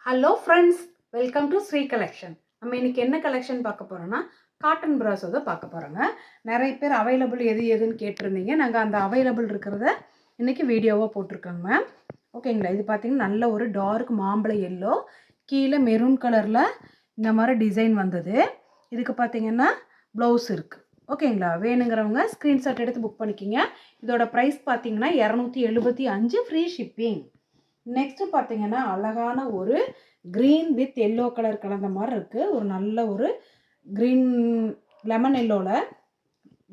Hello friends, welcome to Sri collection. நம்ம இன்னைக்கு என்ன கலெக்ஷன் பார்க்க போகிறோன்னா காட்டன் ப்ராஸோ தான் பார்க்க போகிறோங்க. நிறைய பேர் அவைலபிள் எதுன்னு கேட்டிருந்தீங்க. நாங்கள் அந்த அவைலபிள் இருக்கிறத இன்றைக்கி வீடியோவாக போட்டிருக்கோங்க மேம். ஓகேங்களா. இது பார்த்திங்கன்னா நல்ல ஒரு டார்க் மாம்பழ எல்லோ, கீழே மெரூன் கலரில் இந்த மாதிரி டிசைன் வந்தது. இதுக்கு பார்த்திங்கன்னா ப்ளவுஸ் இருக்குது. ஓகேங்களா. வேணுங்கிறவங்க ஸ்க்ரீன்ஷாட் எடுத்து புக் பண்ணிக்கிங்க. இதோட ப்ரைஸ் பார்த்திங்கன்னா 275 ஃப்ரீ ஷிப்பிங். நெக்ஸ்ட்டு பார்த்தீங்கன்னா அழகான ஒரு க்ரீன் வித் எல்லோ கலர் கலந்த மாதிரி இருக்குது. ஒரு நல்ல ஒரு க்ரீன் லெமன் எல்லோவில்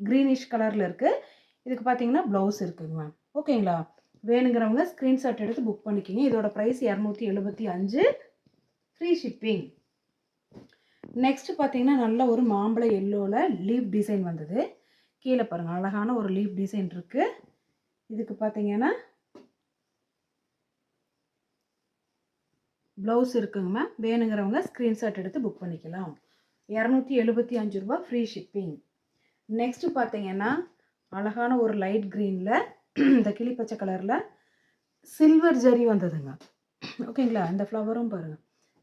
க்ரீனிஷ் கலரில் இருக்குது. இதுக்கு பார்த்தீங்கன்னா ப்ளவுஸ் இருக்குங்க மேம். ஓகேங்களா. வேணுங்கிறவங்க ஸ்க்ரீன்ஷாட் எடுத்து புக் பண்ணிக்கிங்க. இதோட ப்ரைஸ் 275 ஃப்ரீ ஷிப்பிங். நெக்ஸ்ட்டு பார்த்தீங்கன்னா நல்ல ஒரு மாம்பழ எல்லோவில் லீஃப் டிசைன் வந்தது. கீழே பாருங்கள் அழகான ஒரு லீஃப் டிசைன் இருக்குது. இதுக்கு பார்த்தீங்கன்னா ப்ளவுஸ் இருக்குங்க மேம். வேணுங்கிறவங்க ஸ்க்ரீன்ஷாட் எடுத்து புக் பண்ணிக்கலாம். 275 ரூபா ஃப்ரீ ஷிப்பிங். நெக்ஸ்ட்டு பார்த்தீங்கன்னா அழகான ஒரு லைட் க்ரீனில் இந்த கிளிப்பச்சை கலரில் சில்வர் ஜரி வந்ததுங்க. ஓகேங்களா. இந்த ஃப்ளவரும் பாருங்கள்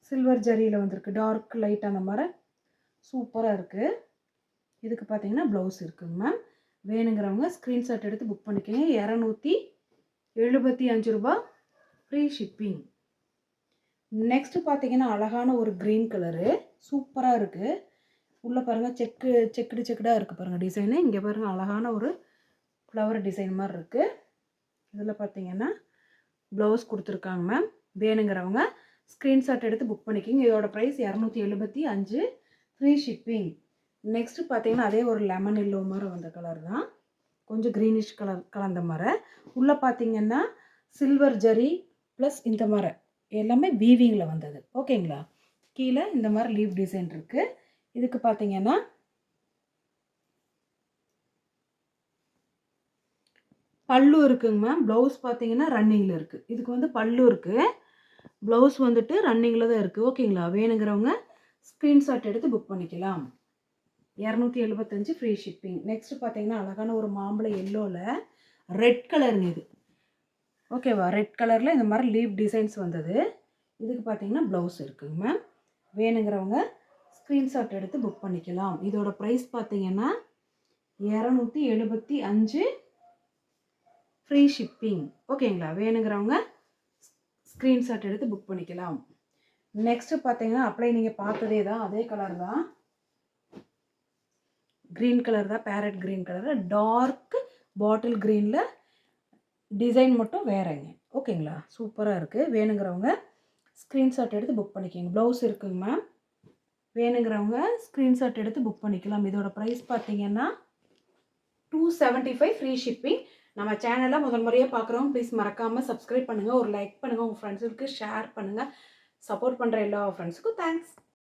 சில்வர் ஜரியில் வந்திருக்கு. டார்க் லைட் அந்த மாதிரி சூப்பராக இருக்குது. இதுக்கு பார்த்தீங்கன்னா ப்ளவுஸ் இருக்குங்க மேம். வேணுங்கிறவங்க ஸ்க்ரீன்ஷாட் எடுத்து புக் பண்ணிக்கோங்க. 275 ரூபா ஃப்ரீ ஷிப்பிங். நெக்ஸ்ட்டு பார்த்தீங்கன்னா அழகான ஒரு க்ரீன் கலரு சூப்பராக இருக்குது. உள்ளே பாருங்கள் செக்குடாக இருக்குது பாருங்கள் டிசைனு. இங்கே பாருங்கள் அழகான ஒரு ஃப்ளவர் டிசைன் மாதிரி இருக்குது. இதில் பார்த்தீங்கன்னா ப்ளவுஸ் கொடுத்துருக்காங்க மேம். வேணுங்கிறவங்க ஸ்க்ரீன்ஷாட் எடுத்து புக் பண்ணிக்கிங்க. இதோட ப்ரைஸ் 275 ஃப்ரீ ஷிப்பிங். நெக்ஸ்ட்டு பார்த்தீங்கன்னா அதே ஒரு லெமன் எல்லோ மாதிரி வந்த கலர் தான், கொஞ்சம் க்ரீனிஷ் கலர் கலந்த மாதிரி. உள்ளே பார்த்தீங்கன்னா சில்வர் ஜரி ப்ளஸ் இந்த மாதிரி எல்லாமே வீவிங்கில் வந்தது. ஓகேங்களா. கீழே இந்த மாதிரி லீவ் டிசைன் இருக்குது. இதுக்கு பார்த்தீங்கன்னா பல்லு இருக்குங்க மேம். ப்ளவுஸ் பார்த்தீங்கன்னா ரன்னிங்கில் இருக்குது. இதுக்கு வந்து பல்லு இருக்குது, ப்ளவுஸ் வந்துட்டு ரன்னிங்கில் தான் இருக்குது. ஓகேங்களா. வேணுங்கிறவங்க ஸ்க்ரீன்ஷாட் எடுத்து புக் பண்ணிக்கலாம். 275 ஃப்ரீ ஷிப்பிங். நெக்ஸ்ட்டு பார்த்தீங்கன்னா அழகான ஒரு மாம்பழ எல்லோவில் ரெட் கலருங்க இது. ஓகேவா. ரெட் கலரில் இந்த மாதிரி லீவ் டிசைன்ஸ் வந்தது. இதுக்கு பார்த்தீங்கன்னா ப்ளவுஸ் இருக்குங்க மேம். வேணுங்கிறவங்க ஸ்க்ரீன்ஷாட் எடுத்து புக் பண்ணிக்கலாம். இதோட ப்ரைஸ் பார்த்தீங்கன்னா 275 ஃப்ரீ ஷிப்பிங். ஓகேங்களா. வேணுங்கிறவங்க ஸ்க்ரீன்ஷாட் எடுத்து புக் பண்ணிக்கலாம். நெக்ஸ்ட்டு பார்த்தீங்கன்னா அப்படியே நீங்கள் பார்த்ததே தான், அதே கலர் தான், க்ரீன் கலர் தான், பேரட் க்ரீன் கலரில் டார்க் பாட்டில் க்ரீனில் டிசைன் மட்டும் வேறங்க. ஓகேங்களா. சூப்பராக இருக்குது. வேணுங்கிறவங்க ஸ்க்ரீன்ஷாட் எடுத்து புக் பண்ணிக்கோங்க. ப்ளவுஸ் இருக்குங்க மேம். வேணுங்கிறவங்க ஸ்க்ரீன்ஷாட் எடுத்து புக் பண்ணிக்கலாம். இதோட ப்ரைஸ் பார்த்தீங்கன்னா 275 ஃப்ரீ ஷிப்பிங். நம்ம சேனலை முதல் முறையாக பார்க்குறவங்க ப்ளீஸ் மறக்காமல் சப்ஸ்கிரைப் பண்ணுங்கள், ஒரு லைக் பண்ணுங்கள், உங்கள் ஃப்ரெண்ட்ஸுக்கு ஷேர் பண்ணுங்கள். சப்போர்ட் பண்ணுற எல்லா ஃப்ரெண்ட்ஸுக்கும் தேங்க்ஸ்.